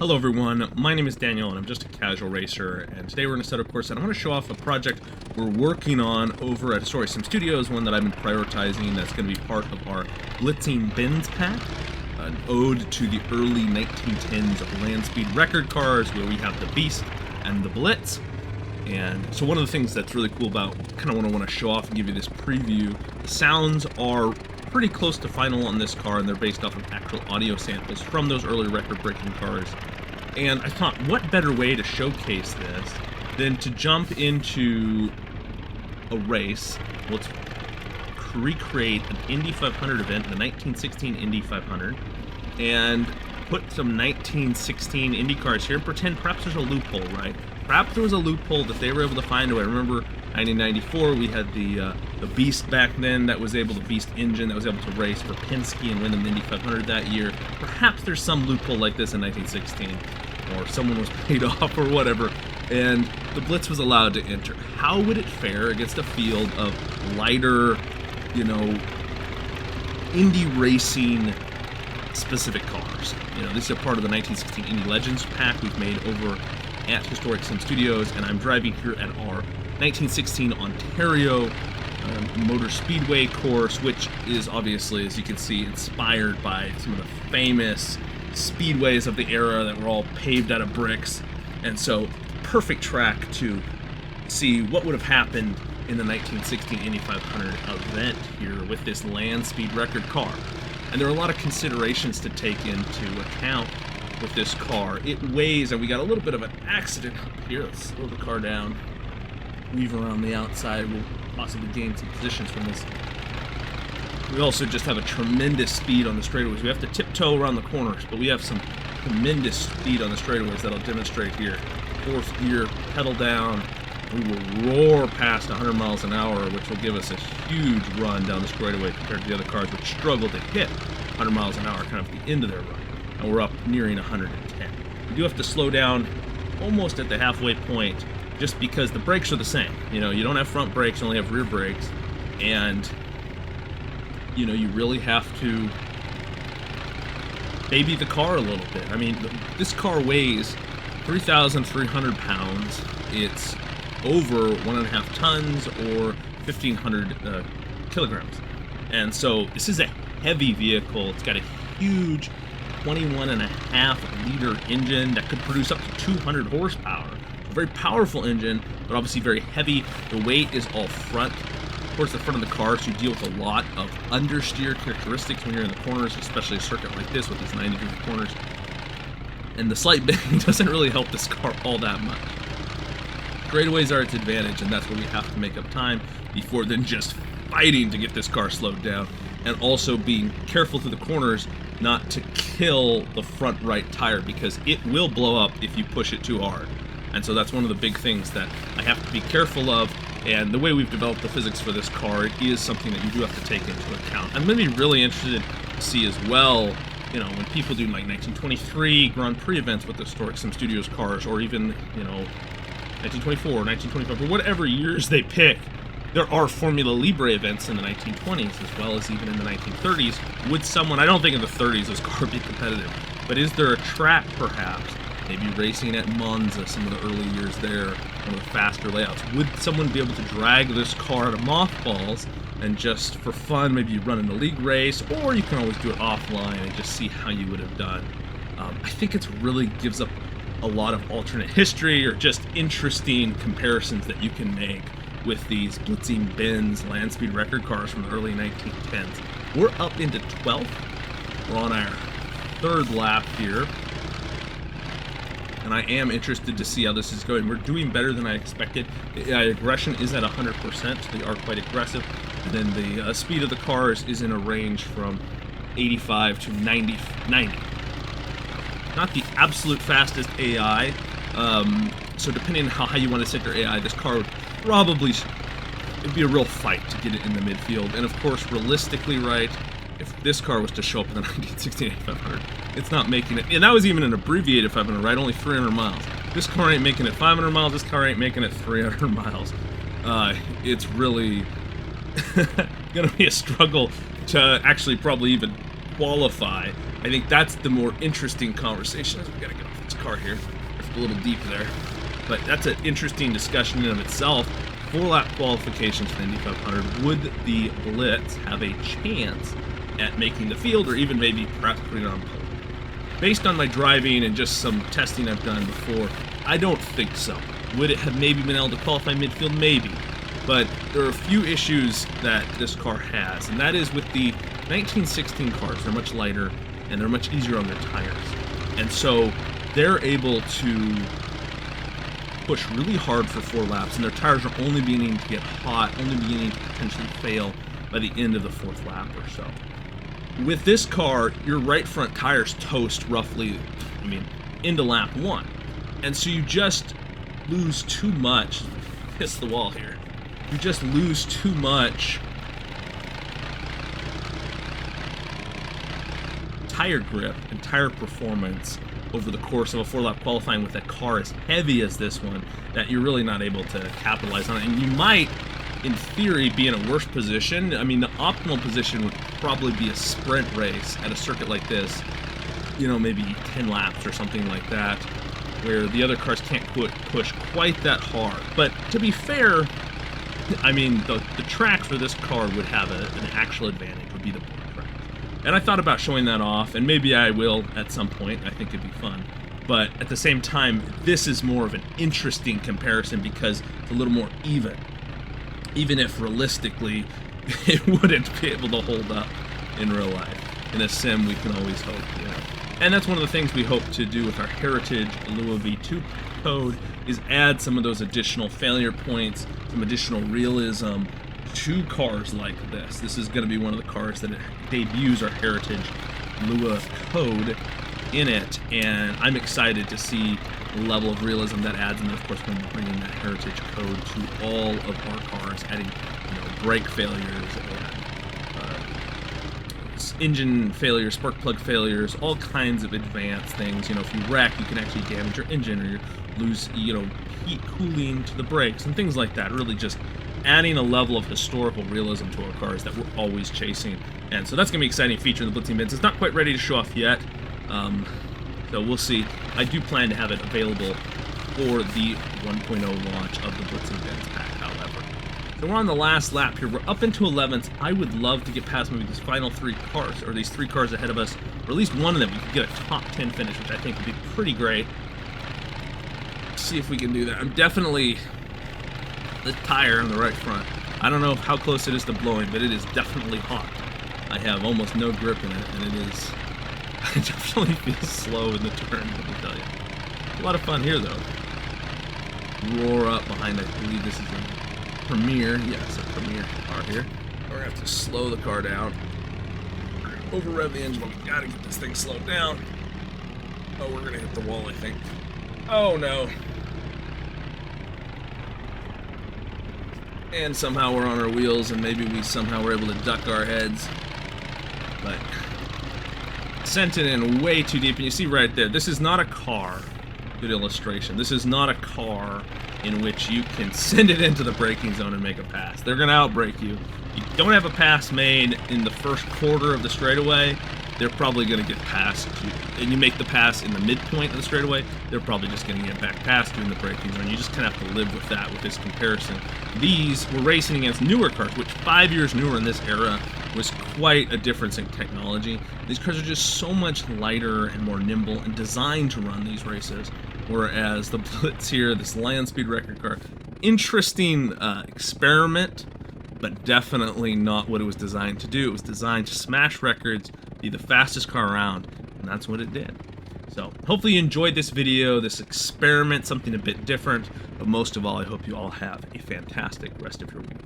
Hello everyone, my name is Daniel and I'm just a casual racer, and today we're in Assetto Corsa and I want to show off a project we're working on over at Assetto Sim Studios, one that I've been prioritizing that's going to be part of our Blitzen Benz pack, an ode to the early 1910s Landspeed record cars where we have the Beast and the Blitz. And so one of the things that's really cool about kind of what I want to show off and give you this preview, the sounds are pretty close to final on this car, and they're based off of actual audio samples from those early record-breaking cars. And I thought, what better way to showcase this than to jump into a race. Let's recreate an Indy 500 event, the 1916 Indy 500, and put some 1916 Indy cars here and pretend perhaps there's a loophole, right? Perhaps there was a loophole that they were able to find a way. Remember, 1994, we had the Beast back then that was able, the Beast engine that was able to race for Penske and win the Indy 500 that year. Perhaps there's some loophole like this in 1916, or someone was paid off or whatever, and the Blitz was allowed to enter. How would it fare against a field of lighter, you know, Indy racing specific cars? You know, this is a part of the 1916 Indy Legends pack we've made over at Historic Sim Studios, and I'm driving here at our 1916 Ontario Motor Speedway course, which is obviously, as you can see, inspired by some of the famous speedways of the era that were all paved out of bricks. And so, perfect track to see what would have happened in the 1916 Indy 500 event here with this Landspeed record car. And there are a lot of considerations to take into account with this car. It weighs, and we got a little bit of an accident up here. Let's slow the car down, weave around the outside. We'll possibly gain some positions from this. We also just have a tremendous speed on the straightaways. We have to tiptoe around the corners, but we have some tremendous speed on the straightaways that I'll demonstrate here. Fourth gear, pedal down. We will roar past 100 miles an hour, which will give us a huge run down the straightaway compared to the other cars, which struggle to hit 100 miles an hour kind of at the end of their run. And we're up nearing 110. We do have to slow down almost at the halfway point, just because the brakes are the same. You know, you don't have front brakes, you only have rear brakes, and you know, you really have to baby the car a little bit. I mean, this car weighs 3,300 pounds. It's over 1.5 tons or 1,500 kilograms. And so this is a heavy vehicle. It's got a huge 21.5 liter engine that could produce up to 200 horsepower. A very powerful engine, but obviously very heavy. The weight is all front. Towards the front of the car, so you deal with a lot of understeer characteristics when you're in the corners, especially a circuit like this with these 90-degree corners. And the slight bending doesn't really help this car all that much. Straightaways are its advantage, and that's where we have to make up time before then just fighting to get this car slowed down, and also being careful through the corners not to kill the front right tire, because it will blow up if you push it too hard. And so that's one of the big things that I have to be careful of, and the way we've developed the physics for this car, it is something that you do have to take into account. I'm going to be really interested to see as well, you know, when people do like 1923 Grand Prix events with the Historic Sim Studios cars, or even, you know, 1924, 1925, or whatever years they pick. There are Formula Libre events in the 1920s, as well as even in the 1930s. Would someone, I don't think in the 30s this car would be competitive, but is there a track perhaps, maybe racing at Monza, some of the early years there, one of the faster layouts? Would someone be able to drag this car out of mothballs and just for fun, maybe run in a league race, or you can always do it offline and just see how you would have done. I think it really gives up a lot of alternate history or just interesting comparisons that you can make with these Blitzen Benz Landspeed record cars from the early 1910s. We're up into 12th. We're on our third lap here, and I am interested to see how this is going. We're doing better than I expected. Aggression is at 100%, so they are quite aggressive. And then the speed of the cars is in a range from 85 to 90. Not the absolute fastest AI, so depending on how high you want to set your AI, this car would probably, it'd be a real fight to get it in the midfield. And of course, realistically, right, if this car was to show up in the 1916 500, it's not making it, and that was even an abbreviated 500, right, only 300 miles. This car ain't making it 500 miles, this car ain't making it 300 miles. It's really gonna be a struggle to actually probably even qualify. I think that's the more interesting conversation. We gotta get off this car here. It's a little deep there. But that's an interesting discussion in and of itself. 4-lap qualifications for Indy 500. Would the Blitz have a chance at making the field, or even maybe perhaps putting it on pole? Based on my driving and just some testing I've done before, I don't think so. Would it have maybe been able to qualify midfield? Maybe. But there are a few issues that this car has, and that is with the 1916 cars. They're much lighter, and they're much easier on their tires. And so they're able to push really hard for 4 laps, and their tires are only beginning to get hot, only beginning to potentially fail by the end of the 4th lap or so. With this car, your right front tires toast roughly, into lap 1. And so you just lose too much. Hits the wall here. You just lose too much tire grip and tire performance over the course of a 4-lap qualifying with a car as heavy as this one, that you're really not able to capitalize on it. And you might, in theory, be in a worse position. I mean, the optimal position would probably be a sprint race at a circuit like this, maybe 10 laps or something like that, where the other cars can't push quite that hard. But to be fair, I mean, the tracks where this car would have an actual advantage would be the blue tracks. And I thought about showing that off, and maybe I will at some point. I think it'd be fun. But at the same time, this is more of an interesting comparison because it's a little more even. Even if realistically, it wouldn't be able to hold up in real life. In a sim, we can always hope, And that's one of the things we hope to do with our Heritage Lua V2 code, is add some of those additional failure points, some additional realism to cars like this. This is going to be one of the cars that debuts our Heritage Lua code in it, and I'm excited to see the level of realism that adds. And then, of course, when we're bringing that Heritage code to all of our cars, adding brake failures and engine failures, spark plug failures, all kinds of advanced things. If you wreck, you can actually damage your engine, or you lose, heat cooling to the brakes and things like that. Really just adding a level of historical realism to our cars that we're always chasing. And so that's going to be an exciting feature in the Blitzen Benz. It's not quite ready to show off yet, so we'll see. I do plan to have it available for the 1.0 launch of the Blitzen Benz pack, however. So we're on the last lap here. We're up into 11th. I would love to get past maybe these final 3 cars, or these 3 cars ahead of us, or at least one of them. We could get a top 10 finish, which I think would be pretty great. Let's see if we can do that. I'm definitely the tire on the right front. I don't know how close it is to blowing, but it is definitely hot. I have almost no grip in it, and it definitely feels slow in the turn, let me tell you. A lot of fun here, though. Roar up behind, I believe this is a Premier. Yes, a Premier car here. We're gonna have to slow the car down. Over rev the engine, but we gotta get this thing slowed down. Oh, we're gonna hit the wall, I think. Oh no. And somehow we're on our wheels, and maybe we somehow were able to duck our heads. But sent it in way too deep, and you see right there, this is not a car. Good illustration. This is not a car in which you can send it into the braking zone and make a pass. They're gonna outbrake you. You don't have a pass made in the first quarter of the straightaway, they're probably gonna get past you. And you make the pass in the midpoint of the straightaway, they're probably just gonna get back past you in the braking zone. You just kind of have to live with that, with this comparison. These were racing against newer cars, which 5 years newer in this era was quite a difference in technology. These cars are just so much lighter and more nimble and designed to run these races. Whereas the Blitz here, this Landspeed record car, interesting experiment, but definitely not what it was designed to do. It was designed to smash records, be the fastest car around, and that's what it did. So hopefully you enjoyed this video, this experiment, something a bit different, but most of all, I hope you all have a fantastic rest of your week.